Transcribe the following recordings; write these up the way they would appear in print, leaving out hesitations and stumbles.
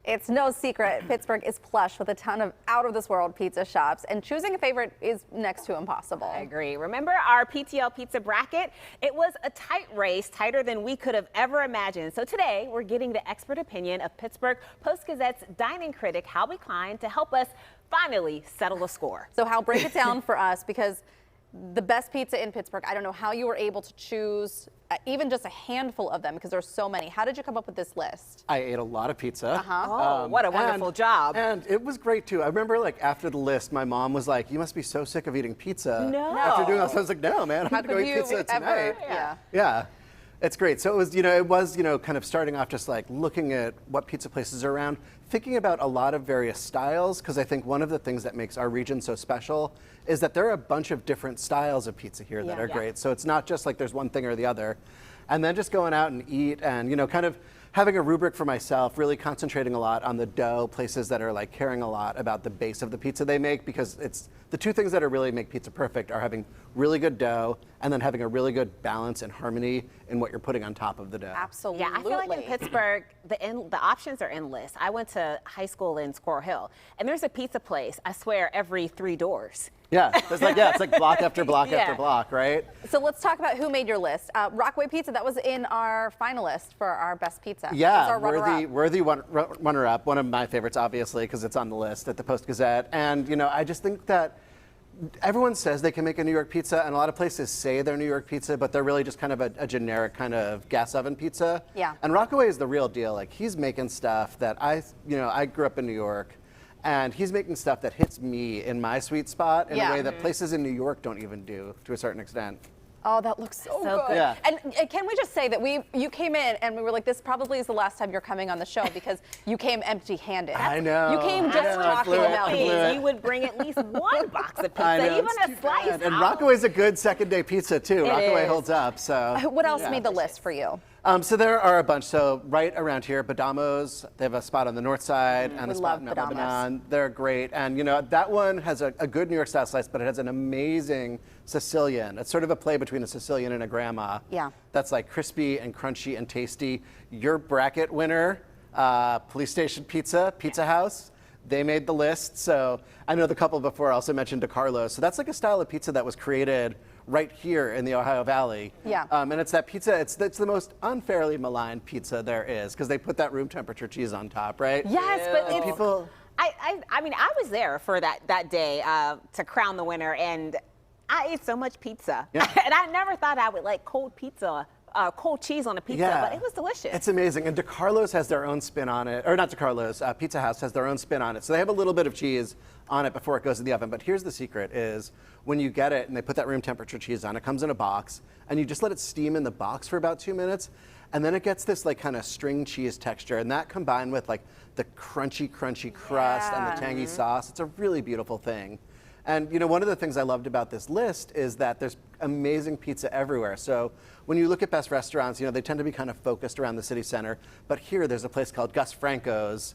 It's no secret Pittsburgh is plush with a ton of out-of-this-world pizza shops, and choosing a favorite is next to impossible. I agree. Remember our PTL pizza bracket? It was a tight race, tighter than we could have ever imagined. So today, we're getting the expert opinion of Pittsburgh Post-Gazette's dining critic, Klein, to help us finally settle the score. So Hal, break it down for us, because the best pizza in Pittsburgh, I don't know how you were able to choose even just a handful of them, because there's so many. How did you come up with this list? I ate a lot of pizza. What a wonderful job. And it was great too. I remember like after the list, my mom was like, "You must be so sick of eating pizza." No. After doing this, I was like, "No, man, I'm going to go eat pizza tonight." Yeah. It's great. So it was, kind of starting off just like looking at what pizza places are around, thinking about a lot of various styles, because I think one of the things that makes our region so special is that there are a bunch of different styles of pizza here that are great. So it's not just like there's one thing or the other. And then just going out and eat and, kind of having a rubric for myself, really concentrating a lot on the dough, places that are like caring a lot about the base of the pizza they make, because it's the two things that are really make pizza perfect are having really good dough and then having a really good balance and harmony in what you're putting on top of the dough. Absolutely. Yeah, I feel like in Pittsburgh, the options are endless. I went to high school in Squirrel Hill, and there's a pizza place, I swear, every 3 doors. Yeah, it's like block after block after block, right? So let's talk about who made your list. Rockaway Pizza, that was in our finalist for our best pizza. Yeah, worthy runner-up. One of my favorites, obviously, because it's on the list at the Post-Gazette. And, I just think that everyone says they can make a New York pizza, and a lot of places say they're New York pizza, but they're really just kind of a generic kind of gas oven pizza. Yeah. And Rockaway is the real deal. Like, he's making stuff that I grew up in New York, and he's making stuff that hits me in my sweet spot in a way that places in New York don't even do, to a certain extent. Oh, that looks so good. Yeah. And can we just say that you came in and we were like, this probably is the last time you're coming on the show, because you came empty-handed. I know. You came just talking about pizza. You would bring at least one box of pizza, even a slice. And Rockaway's a good second-day pizza, too. Rockaway holds up, so. What else made the list for you? So there are a bunch. So right around here, Badamo's, they have a spot on the north side and a spot in Lebanon. They're great. And that one has a good New York style slice, but it has an amazing Sicilian. It's sort of a play between a Sicilian and a grandma. Yeah. That's like crispy and crunchy and tasty. Your bracket winner, Police Station Pizza, Pizza House. They made the list. So I know the couple before also mentioned DeCarlo's. So that's like a style of pizza that was created right here in the Ohio Valley. Yeah. And it's that pizza, it's the most unfairly maligned pizza there is, because they put that room temperature cheese on top, right? Yes, but it's, people. I mean, I was there for that day to crown the winner, and I ate so much pizza. Yeah. And I never thought I would like cold pizza. Cold cheese on a pizza, but it was delicious. It's amazing. And DeCarlo's has their own spin on it, or not DeCarlo's, Pizza House has their own spin on it. So they have a little bit of cheese on it before it goes in the oven. But here's the secret is when you get it and they put that room temperature cheese on, it comes in a box, and you just let it steam in the box for about 2 minutes. And then it gets this like kind of string cheese texture, and that combined with like the crunchy crust and the tangy sauce, it's a really beautiful thing. And one of the things I loved about this list is that there's amazing pizza everywhere. So when you look at best restaurants, they tend to be kind of focused around the city center. But here there's a place called Gus Franco's,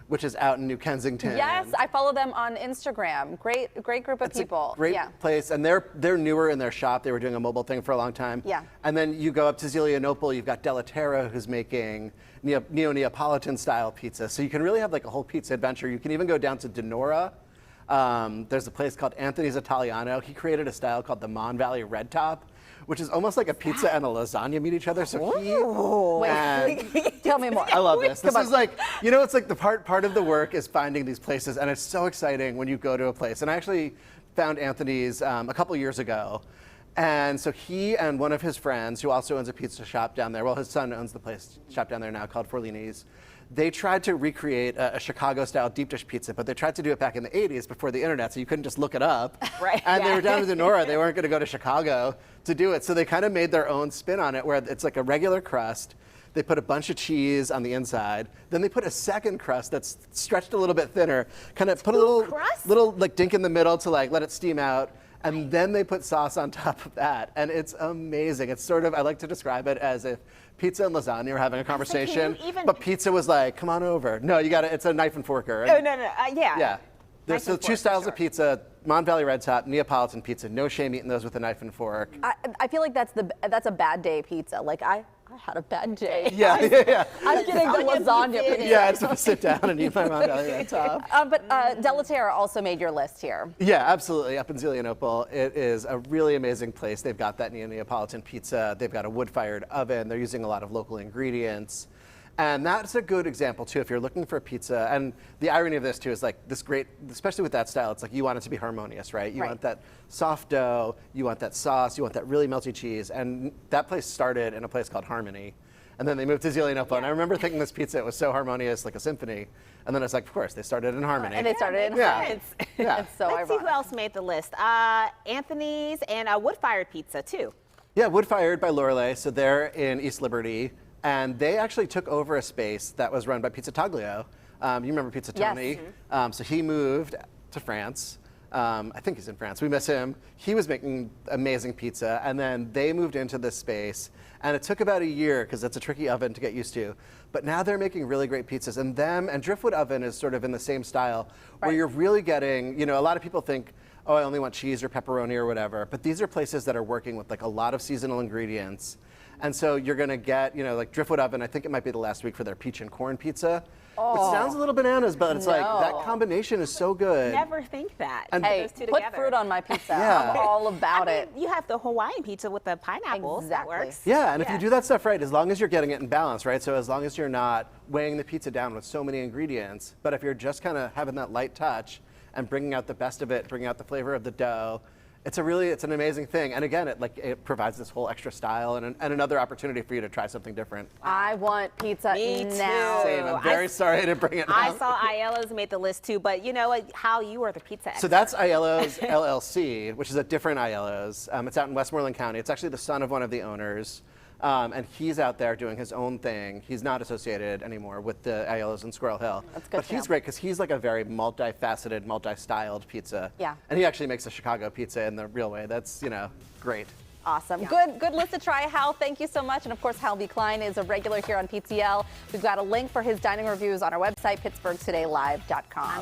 which is out in New Kensington. Yes, I follow them on Instagram. Great group of people. A great place, and they're newer in their shop. They were doing a mobile thing for a long time. Yeah. And then you go up to Zelianople, you've got Delaterra, who's making neo-Neapolitan style pizza. So you can really have like a whole pizza adventure. You can even go down to Denora. There's a place called Anthony's Italiano. He created a style called the Mon Valley Red Top, which is almost like a pizza and a lasagna meet each other. So Tell me more. I love this. This is like, it's like the part of the work is finding these places, and it's so exciting when you go to a place. And I actually found Anthony's a couple years ago. And so he and one of his friends, who also owns a pizza shop down there, well, his son owns the shop down there now called Forlini's. They tried to recreate a Chicago-style deep dish pizza, but they tried to do it back in the 80s before the internet, so you couldn't just look it up. Right. And they were down in Denora. They weren't going to go to Chicago to do it, so they kind of made their own spin on it, where it's like a regular crust. They put a bunch of cheese on the inside. Then they put a second crust that's stretched a little bit thinner, kind of put a little like dink in the middle to like let it steam out. And then they put sauce on top of that, and it's amazing. It's sort of, I like to describe it as if pizza and lasagna were having a conversation, but pizza was like, come on over. No, you got it. It's a knife and forker. Oh, no, yeah. Yeah. There's so two styles of pizza: Mon Valley Red Top, Neapolitan pizza. No shame eating those with a knife and fork. I feel like that's a bad day pizza. Like I I had a bad day. Yeah. I'm getting the lasagna. Yeah, I just want to sit down and eat my Mondelez on top. But Delaterra also made your list here. Yeah, absolutely. Up in Zelienople, it is a really amazing place. They've got that Neapolitan pizza. They've got a wood-fired oven. They're using a lot of local ingredients. And that's a good example, too, if you're looking for a pizza. And the irony of this, too, is like this great, especially with that style, it's like you want it to be harmonious, right? You want that soft dough, you want that sauce, you want that really melty cheese. And that place started in a place called Harmony. And then they moved to Zelienople. And I remember thinking this pizza, it was so harmonious, like a symphony. And then I was like, of course, they started in Harmony. And they started in France. Yeah. It's so Let's see ironic. who else made the list. Anthony's and wood-fired pizza, too. Yeah, Wood-Fired by Lorelei. So they're in East Liberty. And they actually took over a space that was run by Pizza Taglio. You remember Pizza Tony? Yes. So he moved to France. I think he's in France. We miss him. He was making amazing pizza. And then they moved into this space. And it took about a year, because that's a tricky oven to get used to. But now they're making really great pizzas. And Driftwood Oven is sort of in the same style, where you're really getting, a lot of people think, oh, I only want cheese or pepperoni or whatever. But these are places that are working with like a lot of seasonal ingredients. And so you're going to get, like Driftwood Oven, I think it might be the last week for their peach and corn pizza. Which sounds a little bananas, but it's like that combination is so good. Never think that. And Hey, those two put together. fruit on my pizza. Yeah. I'm all about it. You have the Hawaiian pizza with the pineapples. That Exactly. works. Yeah, and if you do that stuff right, as long as you're getting it in balance, right? So as long as you're not weighing the pizza down with so many ingredients, but if you're just kind of having that light touch and bringing out the best of it, bringing out the flavor of the dough, it's an amazing thing. And again, it provides this whole extra style and another opportunity for you to try something different. I want pizza Me now. too. Same. I'm very sorry to bring it I down. saw Aiello's made the list too, but you know what? How you are the pizza expert. So that's Aiello's LLC, which is a different Aiello's. It's out in Westmoreland County. It's actually the son of one of the owners. And he's out there doing his own thing. He's not associated anymore with the Aiello's in Squirrel Hill. That's good But to he's know. great because he's like a very multifaceted, multi-styled pizza. Yeah. And he actually makes a Chicago pizza in the real way. That's, great. Awesome. Good list to try, Hal. Thank you so much. And of course, Hal B. Klein is a regular here on PTL. We've got a link for his dining reviews on our website, pittsburghtodaylive.com.